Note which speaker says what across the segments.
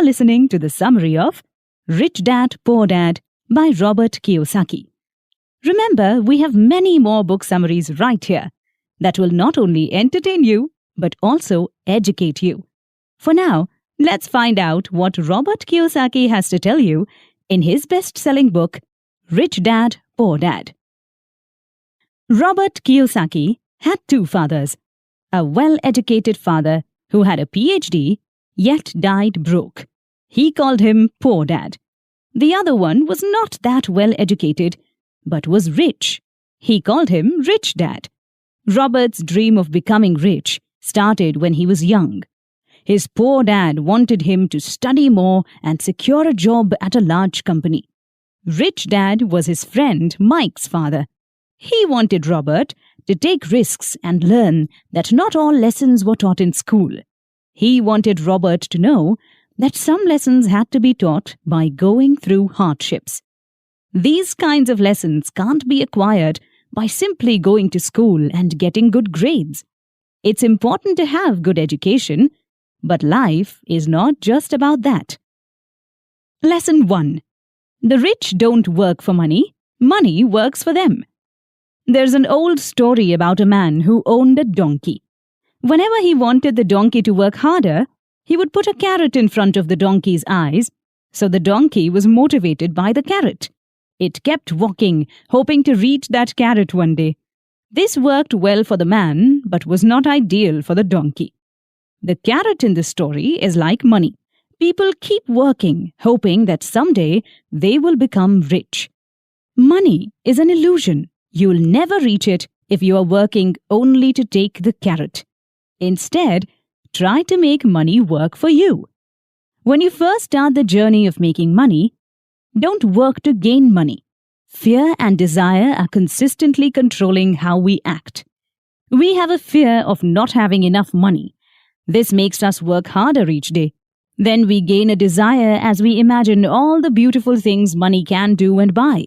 Speaker 1: listening to the summary of Rich Dad, Poor Dad by Robert Kiyosaki. Remember, we have many more book summaries right here that will not only entertain you, but also educate you. For now, let's find out what Robert Kiyosaki has to tell you in his best-selling book, Rich Dad, Poor Dad. Robert Kiyosaki had two fathers, a well-educated father who had a PhD yet died broke. He called him Poor Dad. The other one was not that well-educated but was rich. He called him Rich Dad. Robert's dream of becoming rich started when he was young. His poor dad wanted him to study more and secure a job at a large company. Rich Dad was his friend Mike's father. He wanted Robert to take risks and learn that not all lessons were taught in school. He wanted Robert to know that some lessons had to be taught by going through hardships. These kinds of lessons can't be acquired by simply going to school and getting good grades. It's important to have good education, but life is not just about that. Lesson 1. The rich don't work for money, money works for them. There's an old story about a man who owned a donkey. Whenever he wanted the donkey to work harder, he would put a carrot in front of the donkey's eyes, so the donkey was motivated by the carrot. It kept walking, hoping to reach that carrot one day. This worked well for the man, but was not ideal for the donkey. The carrot in this story is like money. People keep working, hoping that someday they will become rich. Money is an illusion. You will never reach it if you are working only to take the carrot. Instead, try to make money work for you. When you first start the journey of making money, don't work to gain money. Fear and desire are consistently controlling how we act. We have a fear of not having enough money. This makes us work harder each day. Then we gain a desire as we imagine all the beautiful things money can do and buy.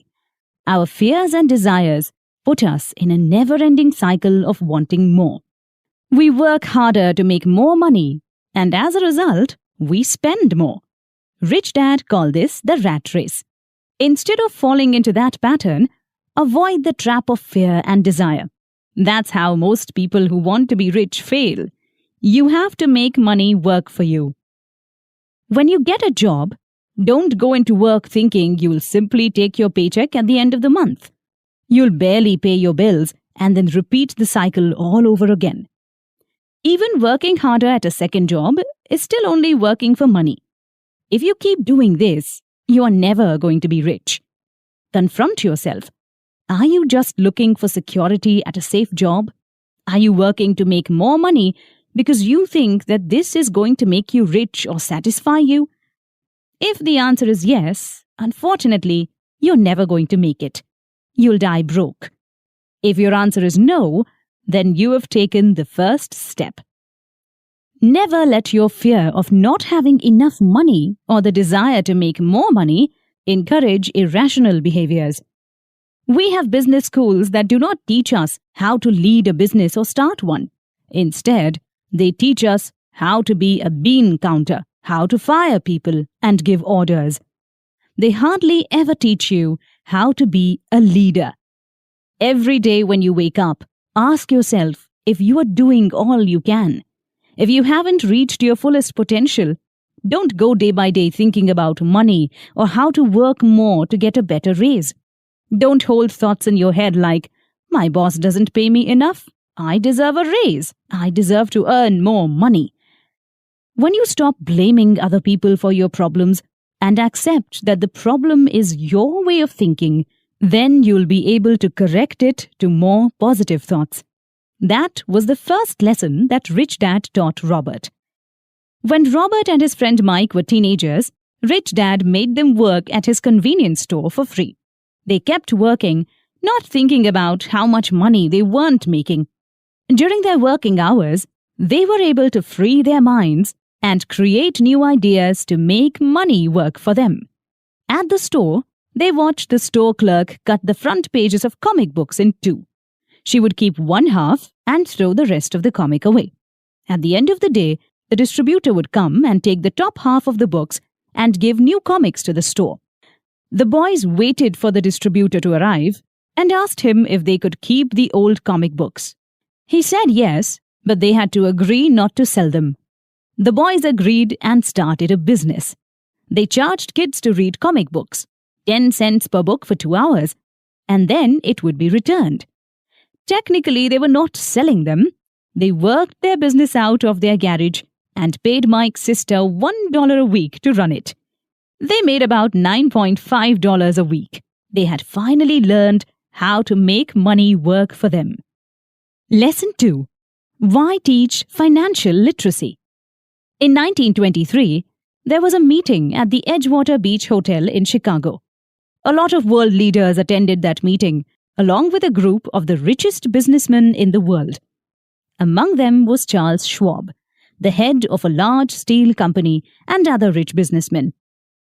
Speaker 1: Our fears and desires put us in a never-ending cycle of wanting more. We work harder to make more money, and as a result, we spend more. Rich Dad called this the rat race. Instead of falling into that pattern, avoid the trap of fear and desire. That's how most people who want to be rich fail. You have to make money work for you. When you get a job, don't go into work thinking you will simply take your paycheck at the end of the month. You'll barely pay your bills and then repeat the cycle all over again. Even working harder at a second job is still only working for money. If you keep doing this, you are never going to be rich. Confront yourself. Are you just looking for security at a safe job? Are you working to make more money because you think that this is going to make you rich or satisfy you? If the answer is yes, unfortunately, you're never going to make it. You'll die broke. If your answer is no, then you have taken the first step. Never let your fear of not having enough money or the desire to make more money encourage irrational behaviors. We have business schools that do not teach us how to lead a business or start one. Instead, they teach us how to be a bean counter, how to fire people and give orders. They hardly ever teach you how to be a leader. Every day when you wake up, ask yourself if you are doing all you can. If you haven't reached your fullest potential, don't go day by day thinking about money or how to work more to get a better raise. Don't hold thoughts in your head like, my boss doesn't pay me enough. I deserve a raise. I deserve to earn more money. When you stop blaming other people for your problems and accept that the problem is your way of thinking, then you'll be able to correct it to more positive thoughts. That was the first lesson that Rich Dad taught Robert. When Robert and his friend Mike were teenagers, Rich Dad made them work at his convenience store for free. They kept working, not thinking about how much money they weren't making. During their working hours, they were able to free their minds and create new ideas to make money work for them. At the store, they watched the store clerk cut the front pages of comic books in two. She would keep one half and throw the rest of the comic away. At the end of the day, the distributor would come and take the top half of the books and give new comics to the store. The boys waited for the distributor to arrive and asked him if they could keep the old comic books. He said yes, but they had to agree not to sell them. The boys agreed and started a business. They charged kids to read comic books, 10 cents per book for 2 hours, and then it would be returned. Technically, they were not selling them. They worked their business out of their garage and paid Mike's sister $1 a week to run it. They made about $9.5 a week. They had finally learned how to make money work for them. Lesson 2. Why teach financial literacy? In 1923, there was a meeting at the Edgewater Beach Hotel in Chicago. A lot of world leaders attended that meeting, along with a group of the richest businessmen in the world. Among them was Charles Schwab, the head of a large steel company, and other rich businessmen.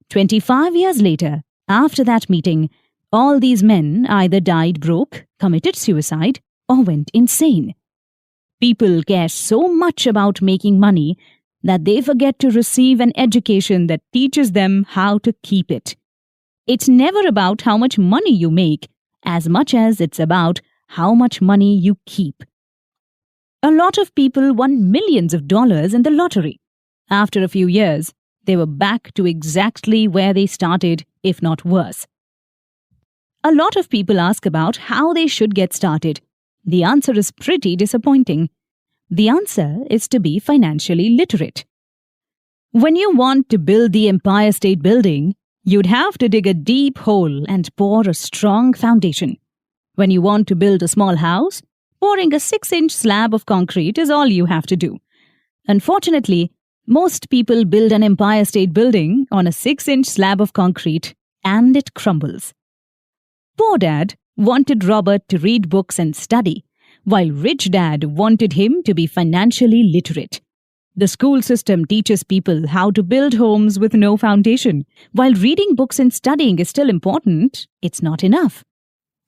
Speaker 1: 25 years later, after that meeting, all these men either died broke, committed suicide, or went insane. People care so much about making money that they forget to receive an education that teaches them how to keep it. It's never about how much money you make, as much as it's about how much money you keep. A lot of people won millions of dollars in the lottery. After a few years, they were back to exactly where they started, if not worse. A lot of people ask about how they should get started. The answer is pretty disappointing. The answer is to be financially literate. When you want to build the Empire State Building, you'd have to dig a deep hole and pour a strong foundation. When you want to build a small house, pouring a 6-inch slab of concrete is all you have to do. Unfortunately, most people build an Empire State Building on a 6-inch slab of concrete, and it crumbles. Poor Dad wanted Robert to read books and study, while Rich Dad wanted him to be financially literate. The school system teaches people how to build homes with no foundation. While reading books and studying is still important, it's not enough.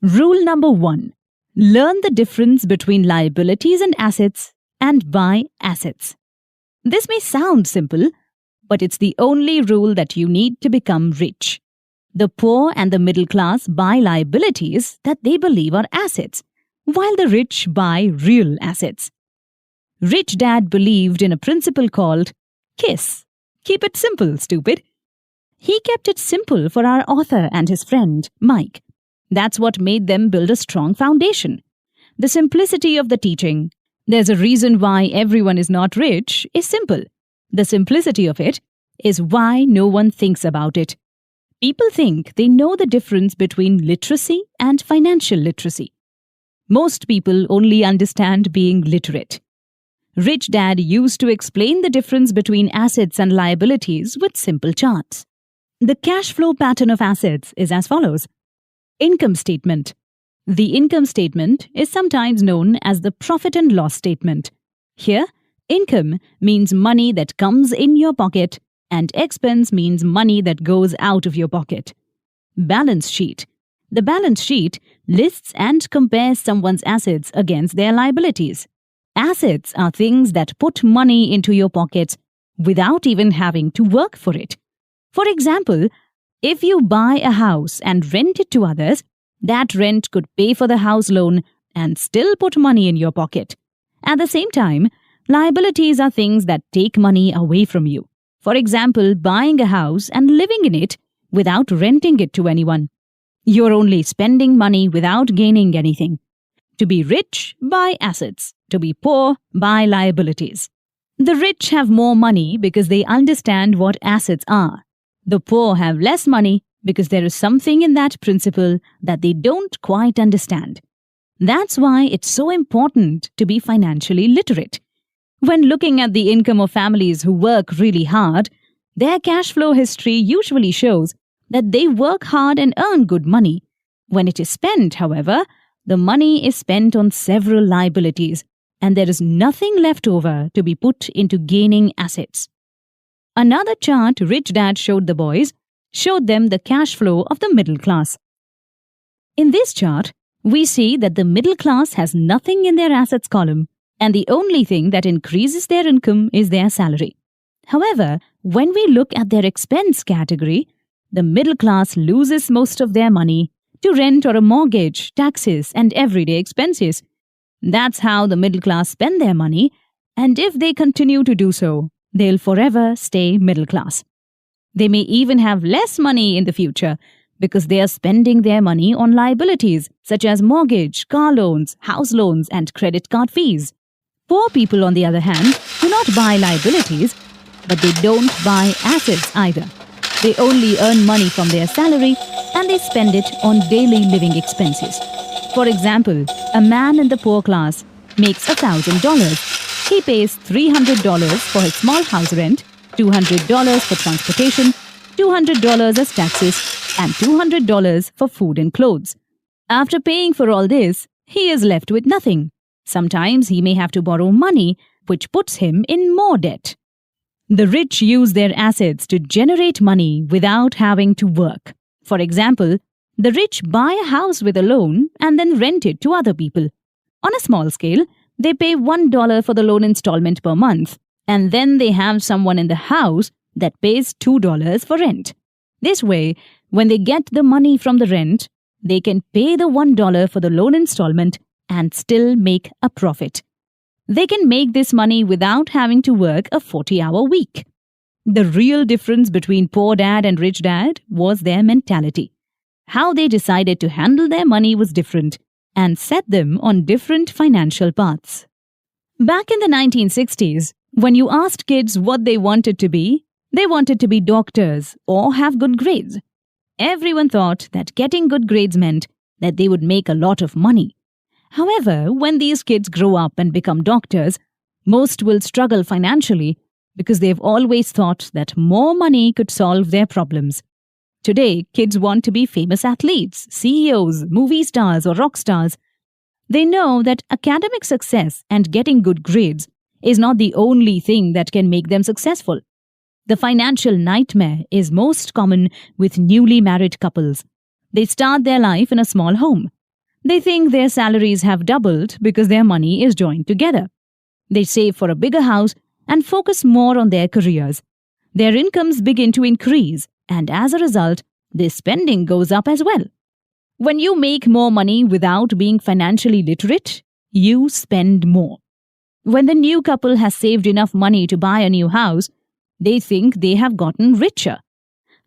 Speaker 1: Rule number 1. Learn the difference between liabilities and assets, and buy assets. This may sound simple, but it's the only rule that you need to become rich. The poor and the middle class buy liabilities that they believe are assets, while the rich buy real assets. Rich Dad believed in a principle called KISS. Keep it simple, stupid. He kept it simple for our author and his friend, Mike. That's what made them build a strong foundation. The simplicity of the teaching, there's a reason why everyone is not rich, is simple. The simplicity of it is why no one thinks about it. People think they know the difference between literacy and financial literacy. Most people only understand being literate. Rich Dad used to explain the difference between assets and liabilities with simple charts. The cash flow pattern of assets is as follows. Income statement. The income statement is sometimes known as the profit and loss statement. Here, income means money that comes in your pocket and expense means money that goes out of your pocket. Balance sheet. The balance sheet lists and compares someone's assets against their liabilities. Assets are things that put money into your pockets without even having to work for it. For example, if you buy a house and rent it to others, that rent could pay for the house loan and still put money in your pocket. At the same time, liabilities are things that take money away from you. For example, buying a house and living in it without renting it to anyone. You're only spending money without gaining anything. To be rich, buy assets. To be poor, buy liabilities. The rich have more money because they understand what assets are. The poor have less money because there is something in that principle that they don't quite understand. That's why it's so important to be financially literate. When looking at the income of families who work really hard, their cash flow history usually shows that they work hard and earn good money. When it is spent, however, the money is spent on several liabilities, and there is nothing left over to be put into gaining assets. Another chart Rich Dad showed the boys showed them the cash flow of the middle class. In this chart, we see that the middle class has nothing in their assets column, and the only thing that increases their income is their salary. However, when we look at their expense category, the middle class loses most of their money to rent or a mortgage, taxes, and everyday expenses. That's how the middle class spend their money, and if they continue to do so, they'll forever stay middle class. They may even have less money in the future because they are spending their money on liabilities such as mortgage, car loans, house loans, and credit card fees. Poor people, on the other hand, do not buy liabilities, but they don't buy assets either. They only earn money from their salary and they spend it on daily living expenses. For example, a man in the poor class makes $1,000. He pays $300 for his small house rent, $200 for transportation, $200 as taxes, and $200 for food and clothes. After paying for all this, he is left with nothing. Sometimes he may have to borrow money, which puts him in more debt. The rich use their assets to generate money without having to work. For example, the rich buy a house with a loan and then rent it to other people. On a small scale, they pay $1 for the loan installment per month, and then they have someone in the house that pays $2 for rent. This way, when they get the money from the rent, they can pay the $1 for the loan installment and still make a profit. They can make this money without having to work a 40-hour week. The real difference between poor dad and rich dad was their mentality. How they decided to handle their money was different and set them on different financial paths. Back in the 1960s, when you asked kids what they wanted to be, they wanted to be doctors or have good grades. Everyone thought that getting good grades meant that they would make a lot of money. However, when these kids grow up and become doctors, most will struggle financially because they've always thought that more money could solve their problems. Today, kids want to be famous athletes, CEOs, movie stars, or rock stars. They know that academic success and getting good grades is not the only thing that can make them successful. The financial nightmare is most common with newly married couples. They start their life in a small home. They think their salaries have doubled because their money is joined together. They save for a bigger house and focus more on their careers. Their incomes begin to increase, and as a result, their spending goes up as well. When you make more money without being financially literate, you spend more. When the new couple has saved enough money to buy a new house, they think they have gotten richer.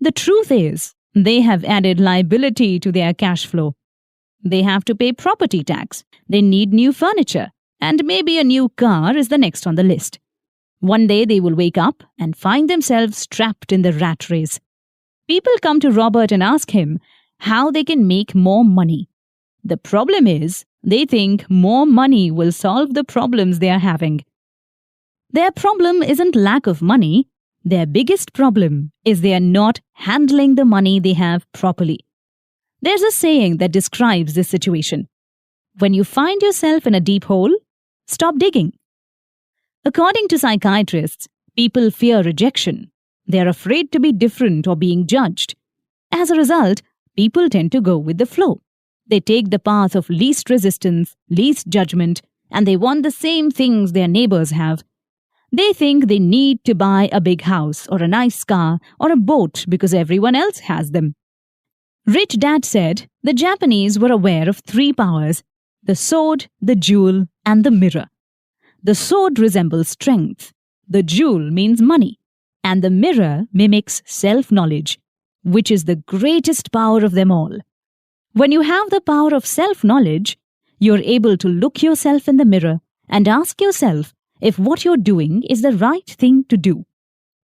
Speaker 1: The truth is, they have added liability to their cash flow. They have to pay property tax, they need new furniture, and maybe a new car is the next on the list. One day they will wake up and find themselves trapped in the rat race. People come to Robert and ask him how they can make more money. The problem is, they think more money will solve the problems they are having. Their problem isn't lack of money. Their biggest problem is they are not handling the money they have properly. There's a saying that describes this situation. When you find yourself in a deep hole, stop digging. According to psychiatrists, people fear rejection. They are afraid to be different or being judged. As a result, people tend to go with the flow. They take the path of least resistance, least judgment, and they want the same things their neighbors have. They think they need to buy a big house or a nice car or a boat because everyone else has them. Rich Dad said the Japanese were aware of 3 powers: the sword, the jewel, and the mirror. The sword resembles strength, the jewel means money, and the mirror mimics self-knowledge, which is the greatest power of them all. When you have the power of self-knowledge, you're able to look yourself in the mirror and ask yourself if what you're doing is the right thing to do.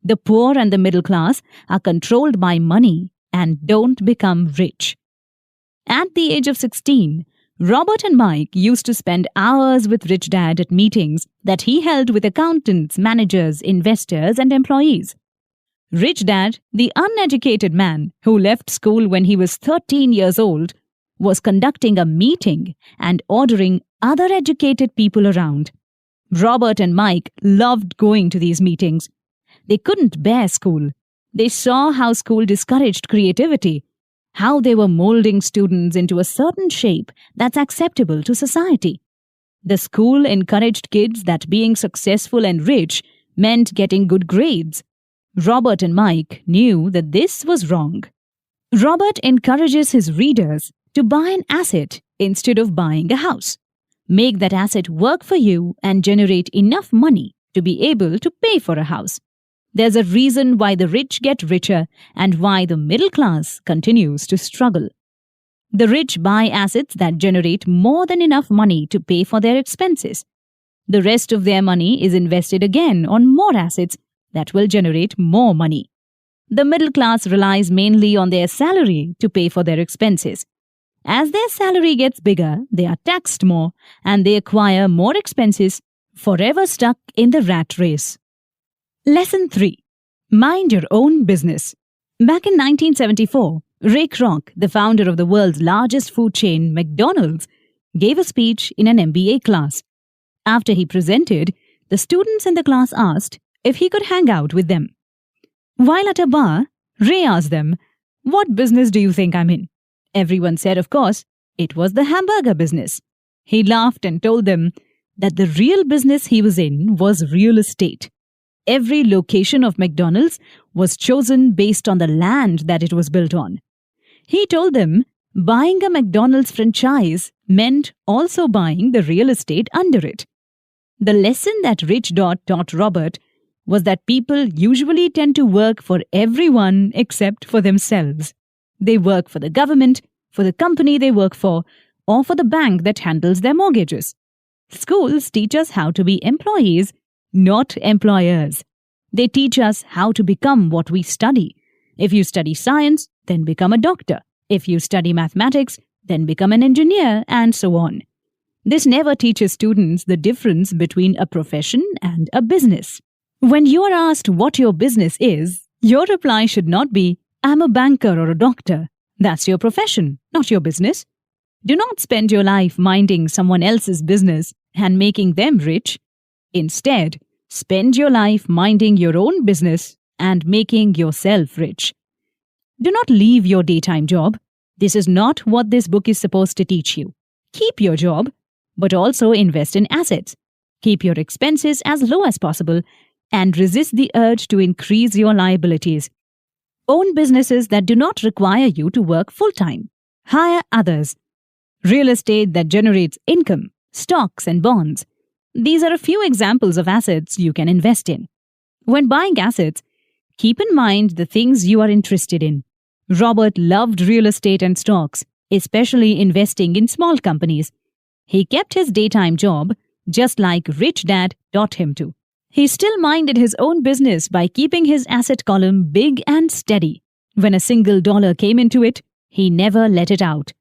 Speaker 1: The poor and the middle class are controlled by money and don't become rich. At the age of 16, Robert and Mike used to spend hours with Rich Dad at meetings that he held with accountants, managers, investors, and employees. Rich Dad, the uneducated man who left school when he was 13 years old, was conducting a meeting and ordering other educated people around. Robert and Mike loved going to these meetings. They couldn't bear school. They saw how school discouraged creativity, how they were molding students into a certain shape that's acceptable to society. The school encouraged kids that being successful and rich meant getting good grades. Robert and Mike knew that this was wrong. Robert encourages his readers to buy an asset instead of buying a house. Make that asset work for you and generate enough money to be able to pay for a house. There's a reason why the rich get richer and why the middle class continues to struggle. The rich buy assets that generate more than enough money to pay for their expenses. The rest of their money is invested again on more assets that will generate more money. The middle class relies mainly on their salary to pay for their expenses. As their salary gets bigger, they are taxed more and they acquire more expenses, forever stuck in the rat race. Lesson 3. Mind your own business. Back in 1974, Ray Kroc, the founder of the world's largest food chain, McDonald's, gave a speech in an MBA class. After he presented, the students in the class asked if he could hang out with them. While at a bar, Ray asked them, "What business do you think I'm in?" Everyone said, of course, it was the hamburger business. He laughed and told them that the real business he was in was real estate. Every location of McDonald's was chosen based on the land that it was built on. He told them buying a McDonald's franchise meant also buying the real estate under it. The lesson that Rich Dad taught Robert was that people usually tend to work for everyone except for themselves. They work for the government, for the company they work for, or for the bank that handles their mortgages. Schools teach us how to be employees, not employers. They teach us how to become what we study. If you study science, then become a doctor. If you study mathematics, then become an engineer, and so on. This never teaches students the difference between a profession and a business. When you are asked what your business is, your reply should not be, "I'm a banker or a doctor." That's your profession, not your business. Do not spend your life minding someone else's business and making them rich. Instead, spend your life minding your own business and making yourself rich. Do not leave your daytime job. This is not what this book is supposed to teach you. Keep your job, but also invest in assets. Keep your expenses as low as possible and resist the urge to increase your liabilities. Own businesses that do not require you to work full-time. Hire others. Real estate that generates income, stocks and bonds. These are a few examples of assets you can invest in. When buying assets, keep in mind the things you are interested in. Robert loved real estate and stocks, especially investing in small companies. He kept his daytime job, just like Rich Dad taught him to. He still minded his own business by keeping his asset column big and steady. When a single dollar came into it, he never let it out.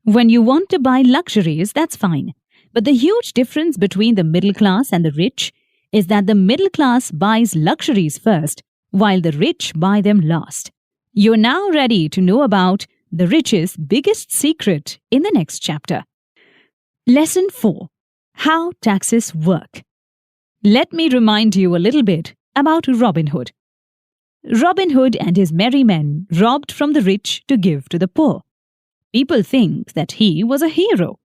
Speaker 1: When you want to buy luxuries, that's fine. But the huge difference between the middle class and the rich is that the middle class buys luxuries first, while the rich buy them last. You're now ready to know about the rich's biggest secret in the next chapter. Lesson 4. How taxes work. Let me remind you a little bit about Robin Hood. Robin Hood and his merry men robbed from the rich to give to the poor. People think that he was a hero.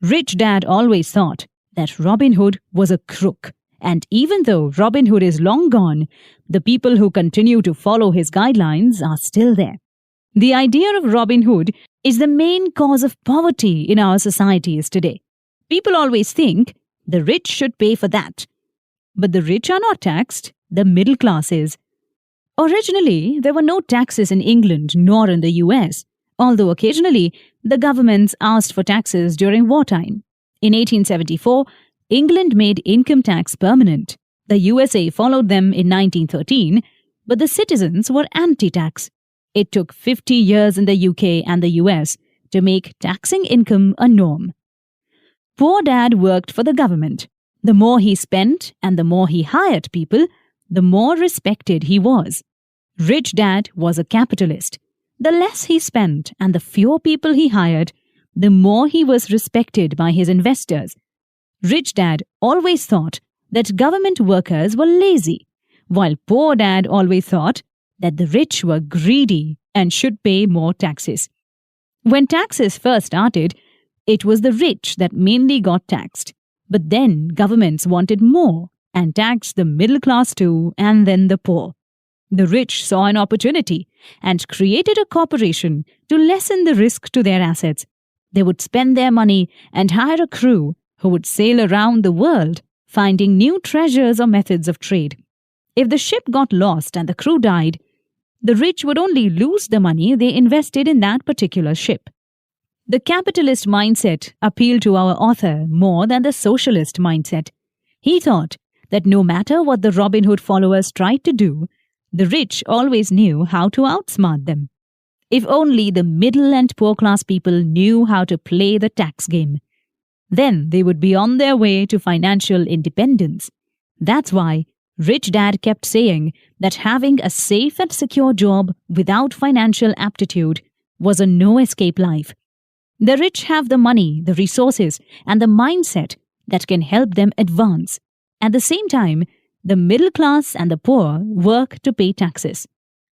Speaker 1: Rich Dad always thought that Robin Hood was a crook, and even though Robin Hood is long gone, the people who continue to follow his guidelines are still there. The idea of Robin Hood is the main cause of poverty in our societies today. People always think the rich should pay for that. But the rich are not taxed, the middle class is. Originally, there were no taxes in England nor in the US, although occasionally the governments asked for taxes during wartime. In 1874, England made income tax permanent. The USA followed them in 1913, but the citizens were anti-tax. It took 50 years in the UK and the US to make taxing income a norm. Poor Dad worked for the government. The more he spent and the more he hired people, the more respected he was. Rich Dad was a capitalist. The less he spent and the fewer people he hired, the more he was respected by his investors. Rich Dad always thought that government workers were lazy, while Poor Dad always thought that the rich were greedy and should pay more taxes. When taxes first started, it was the rich that mainly got taxed. But then governments wanted more, and taxed the middle class too, and then the poor. The rich saw an opportunity and created a corporation to lessen the risk to their assets. They would spend their money and hire a crew who would sail around the world, finding new treasures or methods of trade. If the ship got lost and the crew died, the rich would only lose the money they invested in that particular ship. The capitalist mindset appealed to our author more than the socialist mindset. He thought that no matter what the Robin Hood followers tried to do, the rich always knew how to outsmart them. If only the middle and poor class people knew how to play the tax game, then they would be on their way to financial independence. That's why Rich Dad kept saying that having a safe and secure job without financial aptitude was a no-escape life. The rich have the money, the resources, and the mindset that can help them advance. At the same time, the middle class and the poor work to pay taxes.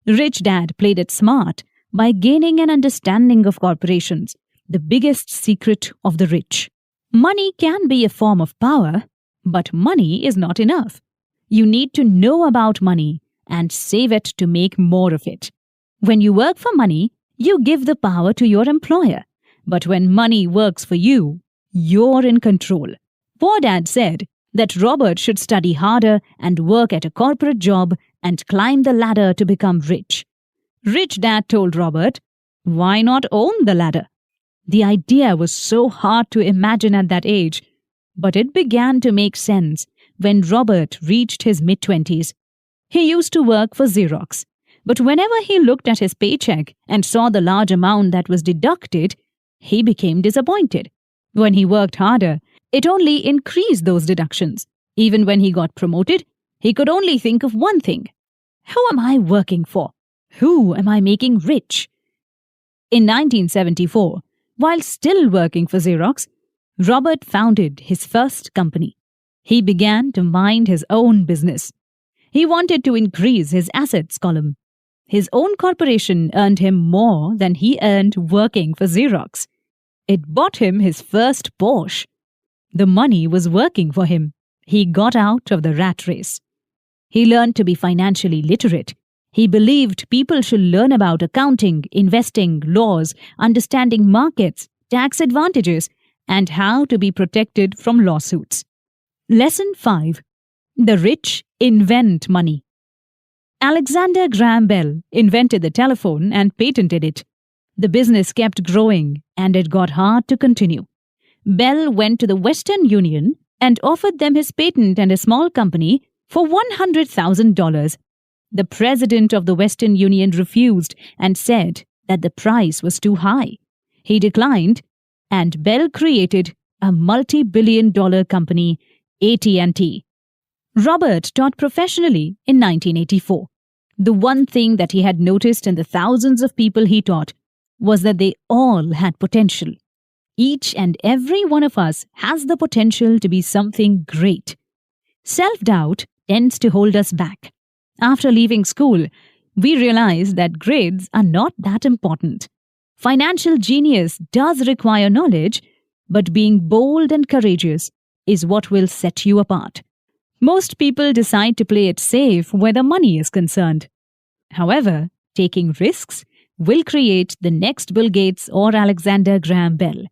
Speaker 1: Rich Dad played it smart by gaining an understanding of corporations, the biggest secret of the rich. Money can be a form of power, but money is not enough. You need to know about money and save it to make more of it. When you work for money, you give the power to your employer. But when money works for you, you're in control. Poor Dad said that Robert should study harder and work at a corporate job and climb the ladder to become rich. Rich Dad told Robert, why not own the ladder? The idea was so hard to imagine at that age, but it began to make sense when Robert reached his mid-20s. He used to work for Xerox, but whenever he looked at his paycheck and saw the large amount that was deducted, he became disappointed. When he worked harder, it only increased those deductions. Even when he got promoted, he could only think of one thing. Who am I working for? Who am I making rich? In 1974, while still working for Xerox, Robert founded his first company. He began to mind his own business. He wanted to increase his assets column. His own corporation earned him more than he earned working for Xerox. It bought him his first Porsche. The money was working for him. He got out of the rat race. He learned to be financially literate. He believed people should learn about accounting, investing, laws, understanding markets, tax advantages, and how to be protected from lawsuits. Lesson 5. The rich invent money. Alexander Graham Bell invented the telephone and patented it. The business kept growing, and it got hard to continue. Bell went to the Western Union and offered them his patent and a small company for $100,000. The president of the Western Union refused and said that the price was too high. He declined, and Bell created a multi-billion-dollar company, AT&T. Robert taught professionally in 1984. The one thing that he had noticed in the thousands of people he taught was that they all had potential. Each and every one of us has the potential to be something great. Self-doubt tends to hold us back. After leaving school, we realize that grades are not that important. Financial genius does require knowledge, but being bold and courageous is what will set you apart. Most people decide to play it safe where the money is concerned. However, taking risks will create the next Bill Gates or Alexander Graham Bell.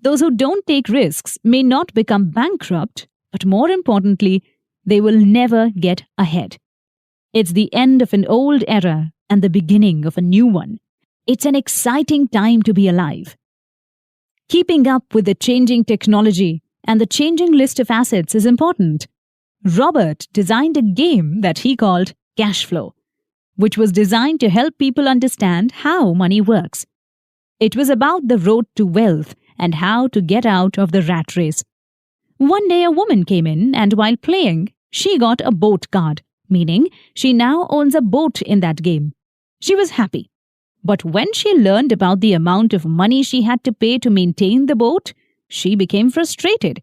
Speaker 1: Those who don't take risks may not become bankrupt, but more importantly, they will never get ahead. It's the end of an old era and the beginning of a new one. It's an exciting time to be alive. Keeping up with the changing technology and the changing list of assets is important. Robert designed a game that he called Cash Flow, which was designed to help people understand how money works. It was about the road to wealth and how to get out of the rat race. One day a woman came in and while playing, she got a boat card, meaning she now owns a boat in that game. She was happy. But when she learned about the amount of money she had to pay to maintain the boat, she became frustrated.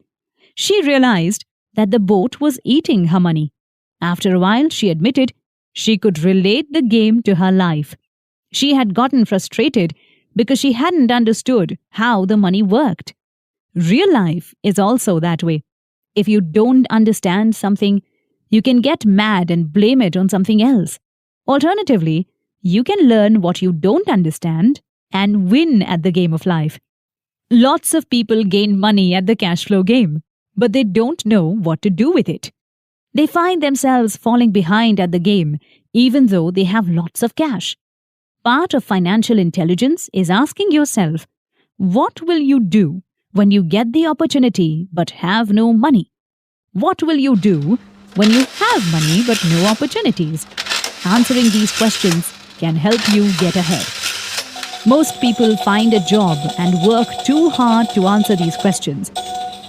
Speaker 1: She realized that the boat was eating her money. After a while, she admitted she could relate the game to her life. She had gotten frustrated because she hadn't understood how the money worked. Real life is also that way. If you don't understand something, you can get mad and blame it on something else. Alternatively, you can learn what you don't understand and win at the game of life. Lots of people gain money at the cash flow game, but they don't know what to do with it. They find themselves falling behind at the game, even though they have lots of cash. Part of financial intelligence is asking yourself, what will you do when you get the opportunity but have no money? What will you do when you have money but no opportunities? Answering these questions can help you get ahead. Most people find a job and work too hard to answer these questions.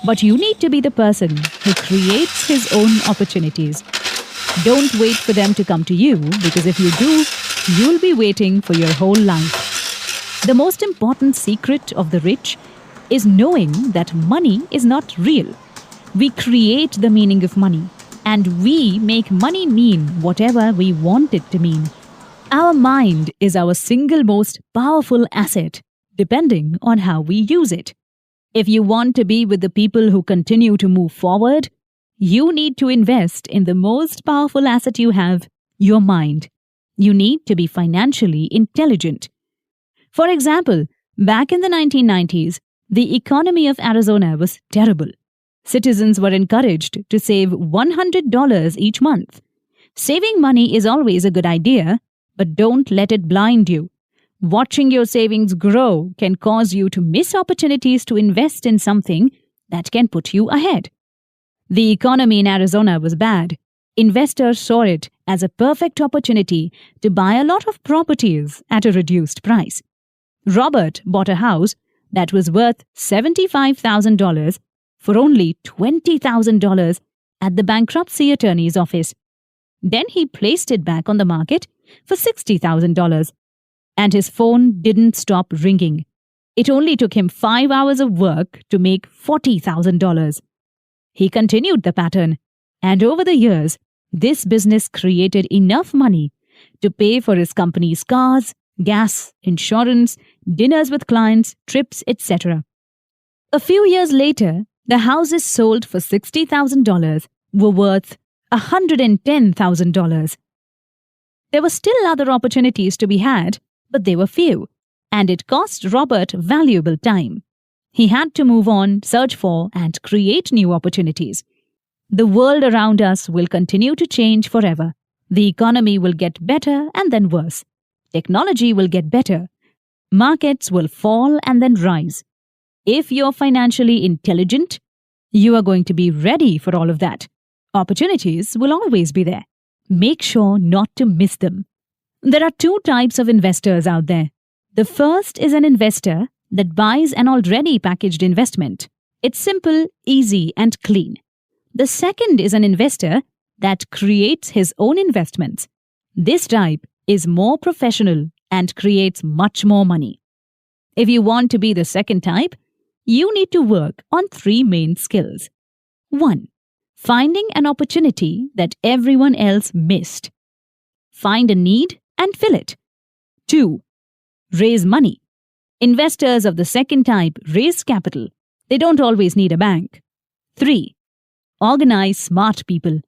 Speaker 1: But you need to be the person who creates his own opportunities. Don't wait for them to come to you, because if you do, you'll be waiting for your whole life. The most important secret of the rich is knowing that money is not real. We create the meaning of money, and we make money mean whatever we want it to mean. Our mind is our single most powerful asset, depending on how we use it. If you want to be with the people who continue to move forward, you need to invest in the most powerful asset you have, your mind. You need to be financially intelligent. For example, back in the 1990s, the economy of Arizona was terrible. Citizens were encouraged to save $100 each month. Saving money is always a good idea, but don't let it blind you. Watching your savings grow can cause you to miss opportunities to invest in something that can put you ahead. The economy in Arizona was bad. Investors saw it as a perfect opportunity to buy a lot of properties at a reduced price. Robert bought a house that was worth $75,000 for only $20,000 at the bankruptcy attorney's office. Then he placed it back on the market for $60,000. And his phone didn't stop ringing. It only took him 5 hours of work to make $40,000. He continued the pattern, and over the years, this business created enough money to pay for his company's cars, gas, insurance, dinners with clients, trips, etc. A few years later, the houses sold for $60,000 were worth $110,000. There were still other opportunities to be had, but they were few, and it cost Robert valuable time. He had to move on, search for, and create new opportunities. The world around us will continue to change forever. The economy will get better and then worse. Technology will get better. Markets will fall and then rise. If you're financially intelligent, you are going to be ready for all of that. Opportunities will always be there. Make sure not to miss them. There are two types of investors out there. The first is an investor that buys an already packaged investment. It's simple, easy, and clean. The second is an investor that creates his own investments. This type is more professional and creates much more money. If you want to be the second type, you need to work on 3 main skills. 1. Finding an opportunity that everyone else missed. Find a need and fill it. 2. Raise money. Investors of the second type raise capital. They don't always need a bank. 3. Organize smart people.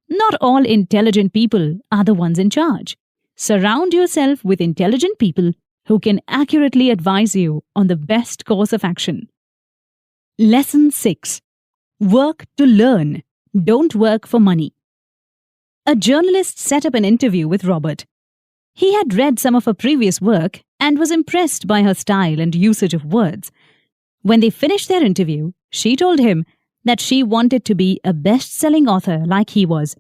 Speaker 1: Not all intelligent people are the ones in charge. Surround yourself with intelligent people who can accurately advise you on the best course of action. Lesson 6. Work to learn. Don't work for money. A journalist set up an interview with Robert. He had read some of her previous work and was impressed by her style and usage of words. When they finished their interview, she told him that she wanted to be a best-selling author like he was.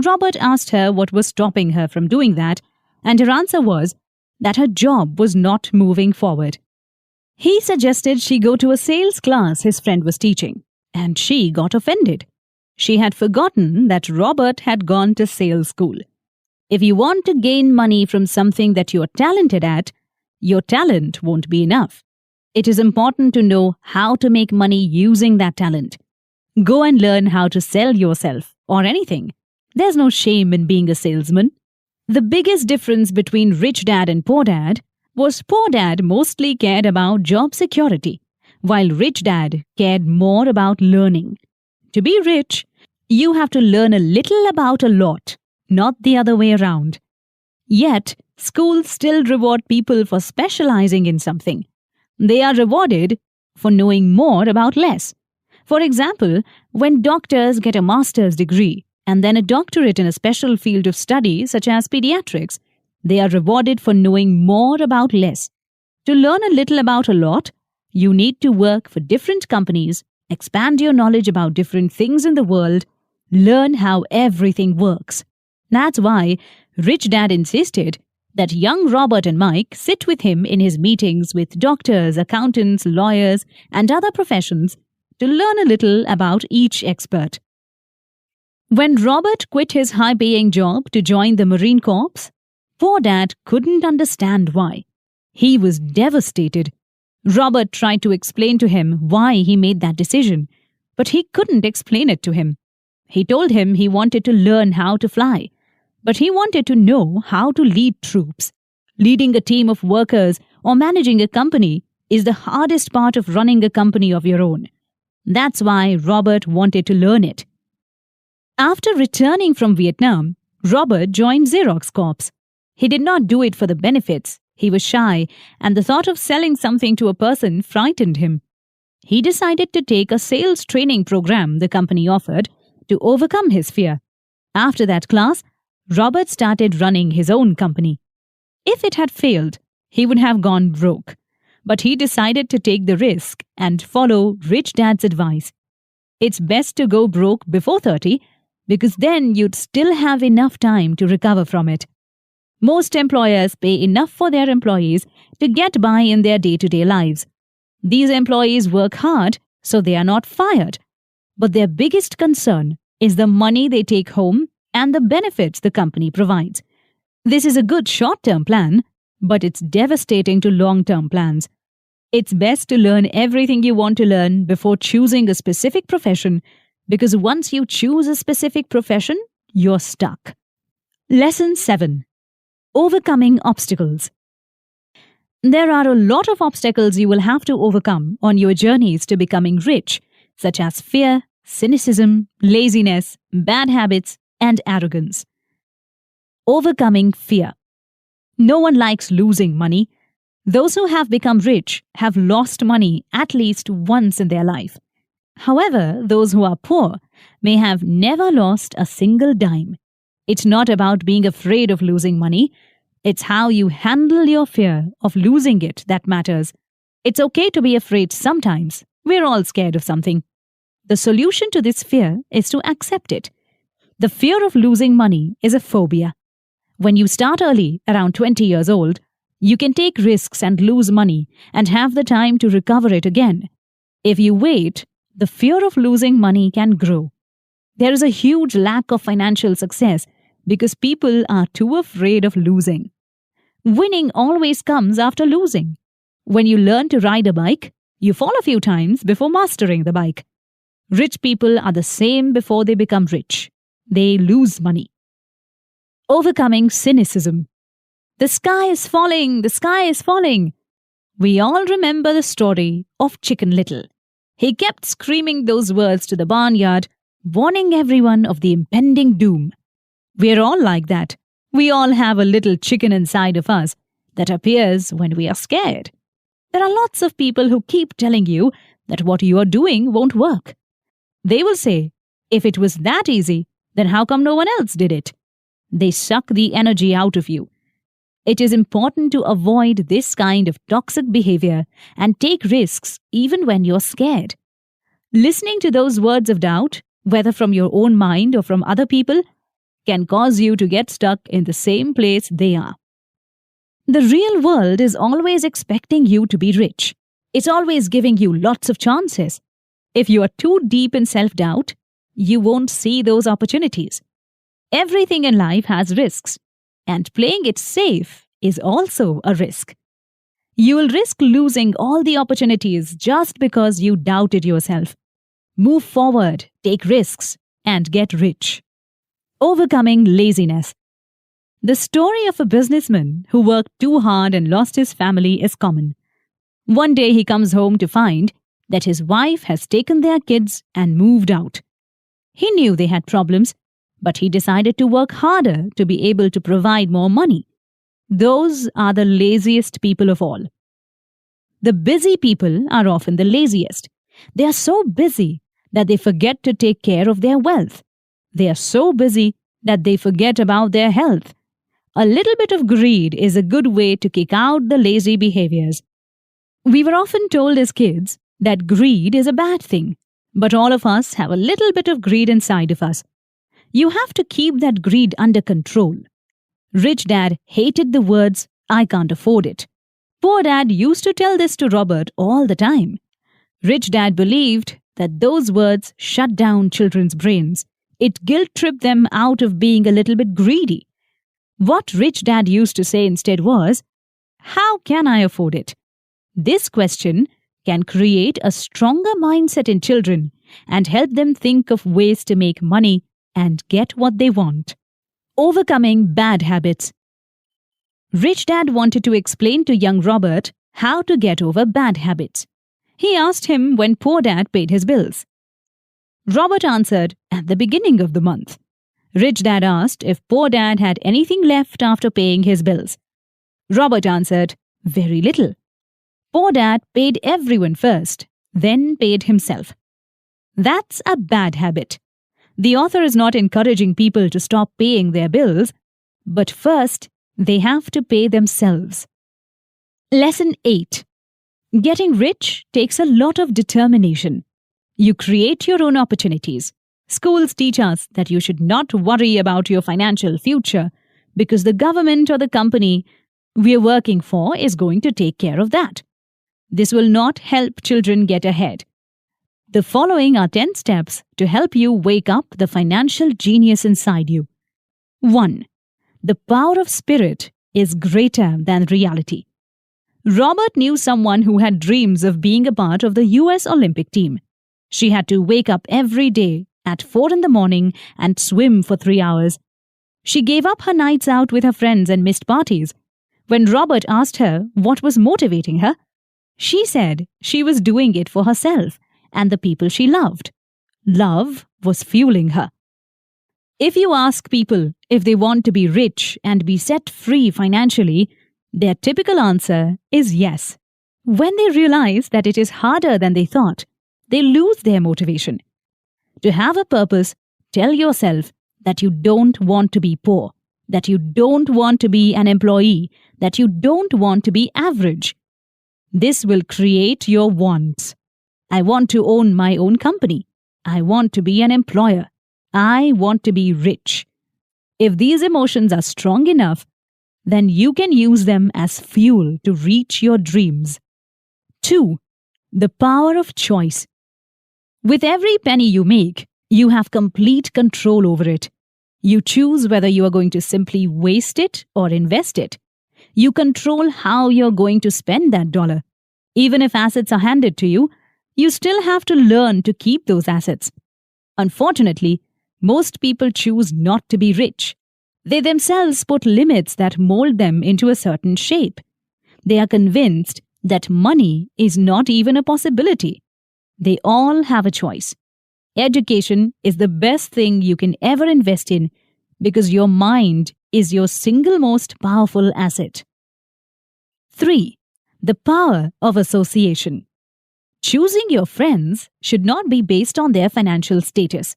Speaker 1: Robert asked her what was stopping her from doing that, and her answer was that her job was not moving forward. He suggested she go to a sales class his friend was teaching, and she got offended. She had forgotten that Robert had gone to sales school. If you want to gain money from something that you're talented at, your talent won't be enough. It is important to know how to make money using that talent. Go and learn how to sell yourself or anything. There's no shame in being a salesman. The biggest difference between Rich Dad and Poor Dad was Poor Dad mostly cared about job security, while Rich Dad cared more about learning. To be rich, you have to learn a little about a lot, not the other way around. Yet, schools still reward people for specializing in something. They are rewarded for knowing more about less. For example, when doctors get a master's degree and then a doctorate in a special field of study such as pediatrics, they are rewarded for knowing more about less. To learn a little about a lot, you need to work for different companies, expand your knowledge about different things in the world, learn how everything works. That's why Rich Dad insisted that young Robert and Mike sit with him in his meetings with doctors, accountants, lawyers, and other professions to learn a little about each expert. When Robert quit his high-paying job to join the Marine Corps, poor Dad couldn't understand why. He was devastated. Robert tried to explain to him why he made that decision, but he couldn't explain it to him. He told him he wanted to learn how to fly, but he wanted to know how to lead troops. Leading a team of workers or managing a company is the hardest part of running a company of your own. That's why Robert wanted to learn it. After returning from Vietnam, Robert joined Xerox Corps. He did not do it for the benefits. He was shy, and the thought of selling something to a person frightened him. He decided to take a sales training program the company offered to overcome his fear. After that class, Robert started running his own company. If it had failed, he would have gone broke. But he decided to take the risk and follow Rich Dad's advice. It's best to go broke before 30 because then you'd still have enough time to recover from it. Most employers pay enough for their employees to get by in their day-to-day lives. These employees work hard, so they are not fired. But their biggest concern is the money they take home and the benefits the company provides. This is a good short-term plan, but it's devastating to long-term plans. It's best to learn everything you want to learn before choosing a specific profession, because once you choose a specific profession, you're stuck. Lesson 7. Overcoming obstacles. There are a lot of obstacles you will have to overcome on your journeys to becoming rich, such as fear, cynicism, laziness, bad habits, and arrogance. Overcoming fear. No one likes losing money. Those who have become rich have lost money at least once in their life. However, those who are poor may have never lost a single dime. It's not about being afraid of losing money. It's how you handle your fear of losing it that matters. It's okay to be afraid sometimes. We're all scared of something. The solution to this fear is to accept it. The fear of losing money is a phobia. When you start early, around 20 years old, you can take risks and lose money and have the time to recover it again. If you wait, the fear of losing money can grow. There is a huge lack of financial success because people are too afraid of losing. Winning always comes after losing. When you learn to ride a bike, you fall a few times before mastering the bike. Rich people are the same before they become rich. They lose money. Overcoming cynicism. The sky is falling, the sky is falling. We all remember the story of Chicken Little. He kept screaming those words to the barnyard, warning everyone of the impending doom. We're all like that. We all have a little chicken inside of us that appears when we are scared. There are lots of people who keep telling you that what you are doing won't work. They will say, if it was that easy, then how come no one else did it? They suck the energy out of you. It is important to avoid this kind of toxic behavior and take risks even when you're scared. Listening to those words of doubt, whether from your own mind or from other people, can cause you to get stuck in the same place they are. The real world is always expecting you to be rich. It's always giving you lots of chances. If you are too deep in self-doubt, you won't see those opportunities. Everything in life has risks, and playing it safe is also a risk. You will risk losing all the opportunities just because you doubted yourself. Move forward, take risks, and get rich. Overcoming laziness. The story of a businessman who worked too hard and lost his family is common. One day he comes home to find that his wife has taken their kids and moved out. He knew they had problems, but he decided to work harder to be able to provide more money. Those are the laziest people of all. The busy people are often the laziest. They are so busy that they forget to take care of their wealth. They are so busy that they forget about their health. A little bit of greed is a good way to kick out the lazy behaviors. We were often told as kids that greed is a bad thing, but all of us have a little bit of greed inside of us. You have to keep that greed under control. Rich Dad hated the words, "I can't afford it." Poor Dad used to tell this to Robert all the time. Rich Dad believed that those words shut down children's brains. It guilt-tripped them out of being a little bit greedy. What Rich Dad used to say instead was, "How can I afford it?" This question can create a stronger mindset in children and help them think of ways to make money and get what they want. Overcoming bad habits. Rich Dad wanted to explain to young Robert how to get over bad habits. He asked him when Poor Dad paid his bills. Robert answered at the beginning of the month. Rich Dad asked if Poor Dad had anything left after paying his bills. Robert answered, very little. Poor Dad paid everyone first, then paid himself. That's a bad habit. The author is not encouraging people to stop paying their bills, but first they have to pay themselves. Lesson 8. Getting rich takes a lot of determination. You create your own opportunities. Schools teach us that you should not worry about your financial future because the government or the company we're working for is going to take care of that. This will not help children get ahead. The following are 10 steps to help you wake up the financial genius inside you. 1. The power of spirit is greater than reality. Robert knew someone who had dreams of being a part of the US Olympic team. She had to wake up every day at 4 in the morning and swim for 3 hours. She gave up her nights out with her friends and missed parties. When Robert asked her what was motivating her, she said she was doing it for herself and the people she loved. Love was fueling her. If you ask people if they want to be rich and be set free financially, their typical answer is yes. When they realize that it is harder than they thought, they lose their motivation. To have a purpose, tell yourself that you don't want to be poor, that you don't want to be an employee, that you don't want to be average. This will create your wants. I want to own my own company. I want to be an employer. I want to be rich. If these emotions are strong enough, then you can use them as fuel to reach your dreams. 2. The power of choice. With every penny you make, you have complete control over it. You choose whether you are going to simply waste it or invest it. You control how you're going to spend that dollar. Even if assets are handed to you, you still have to learn to keep those assets. Unfortunately, most people choose not to be rich. They themselves put limits that mold them into a certain shape. They are convinced that money is not even a possibility. They all have a choice. Education is the best thing you can ever invest in because your mind is your single most powerful asset. 3. The power of association. Choosing your friends should not be based on their financial status.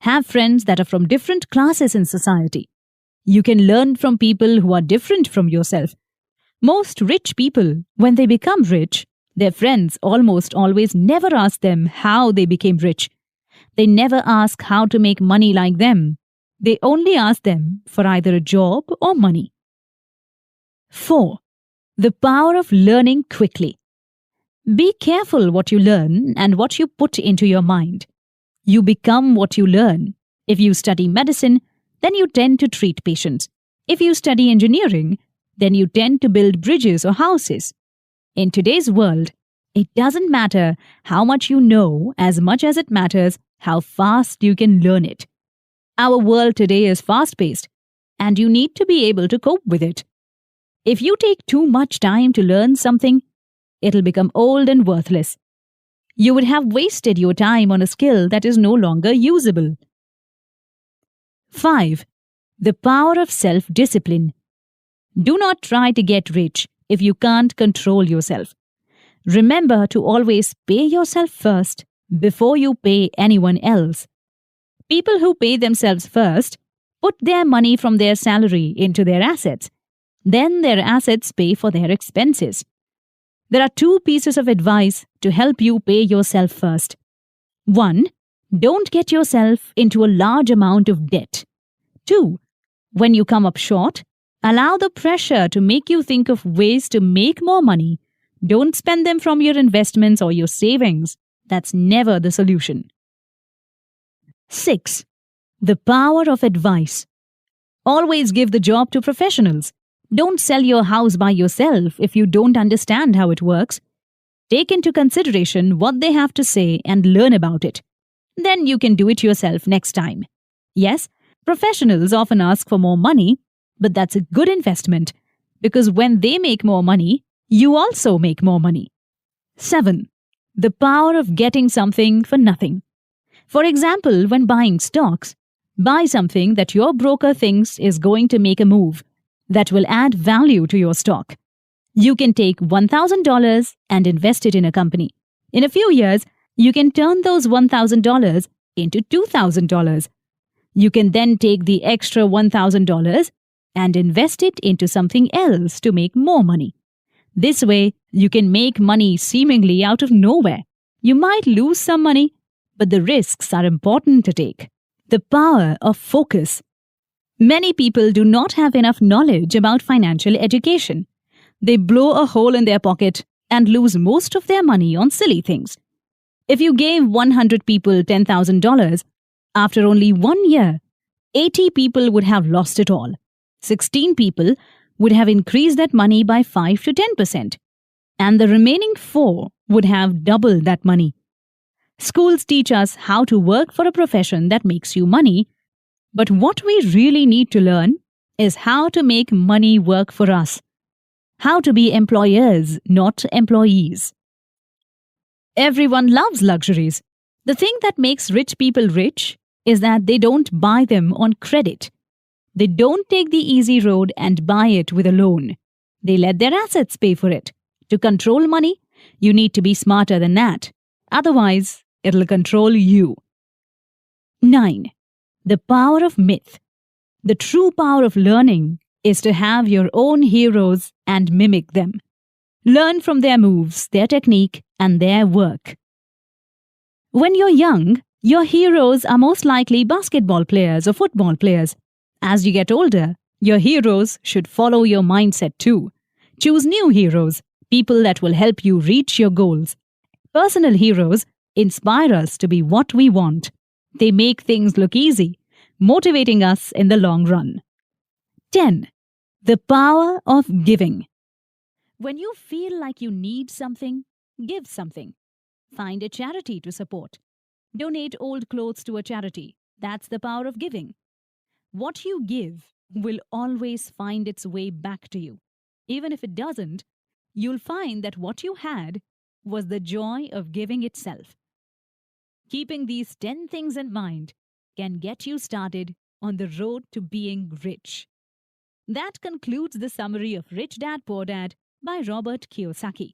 Speaker 1: Have friends that are from different classes in society. You can learn from people who are different from yourself. Most rich people, when they become rich, their friends almost always never ask them how they became rich. They never ask how to make money like them. They only ask them for either a job or money. 4. The power of learning quickly. Be careful what you learn and what you put into your mind. You become what you learn. If you study medicine, then you tend to treat patients. If you study engineering, then you tend to build bridges or houses. In today's world, it doesn't matter how much you know as much as it matters how fast you can learn it. Our world today is fast-paced, and you need to be able to cope with it. If you take too much time to learn something, it'll become old and worthless. You would have wasted your time on a skill that is no longer usable. 5. The power of self-discipline. Do not try to get rich if you can't control yourself. Remember to always pay yourself first before you pay anyone else. People who pay themselves first put their money from their salary into their assets. Then their assets pay for their expenses. There are 2 pieces of advice to help you pay yourself first. 1. Don't get yourself into a large amount of debt. 2. When you come up short, allow the pressure to make you think of ways to make more money. Don't spend them from your investments or your savings. That's never the solution. 6. The power of advice. Always give the job to professionals. Don't sell your house by yourself if you don't understand how it works. Take into consideration what they have to say and learn about it. Then you can do it yourself next time. Yes, professionals often ask for more money, but that's a good investment because when they make more money, you also make more money. 7. The power of getting something for nothing. For example, when buying stocks, buy something that your broker thinks is going to make a move that will add value to your stock. You can take $1,000 and invest it in a company. In a few years, you can turn those $1,000 into $2,000. You can then take the extra $1,000 and invest it into something else to make more money. This way, you can make money seemingly out of nowhere. You might lose some money, but the risks are important to take. The power of focus. Many people do not have enough knowledge about financial education. They blow a hole in their pocket and lose most of their money on silly things. If you gave 100 people $10,000, after only 1 year, 80 people would have lost it all. 16 people would have increased that money by 5 to 10%, and the remaining 4 would have doubled that money. Schools teach us how to work for a profession that makes you money, but what we really need to learn is how to make money work for us. How to be employers, not employees. Everyone loves luxuries. The thing that makes rich people rich is that they don't buy them on credit. They don't take the easy road and buy it with a loan. They let their assets pay for it. To control money, you need to be smarter than that. Otherwise, it'll control you. 9. The power of myth. The true power of learning is to have your own heroes and mimic them. Learn from their moves, their technique, and their work. When you're young, your heroes are most likely basketball players or football players. As you get older, your heroes should follow your mindset too. Choose new heroes, people that will help you reach your goals. Personal heroes inspire us to be what we want. They make things look easy, motivating us in the long run. 10. The power of giving. When you feel like you need something, give something. Find a charity to support. Donate old clothes to a charity. That's the power of giving. What you give will always find its way back to you. Even if it doesn't, you'll find that what you had was the joy of giving itself. Keeping these 10 things in mind can get you started on the road to being rich. That concludes the summary of Rich Dad Poor Dad by Robert Kiyosaki.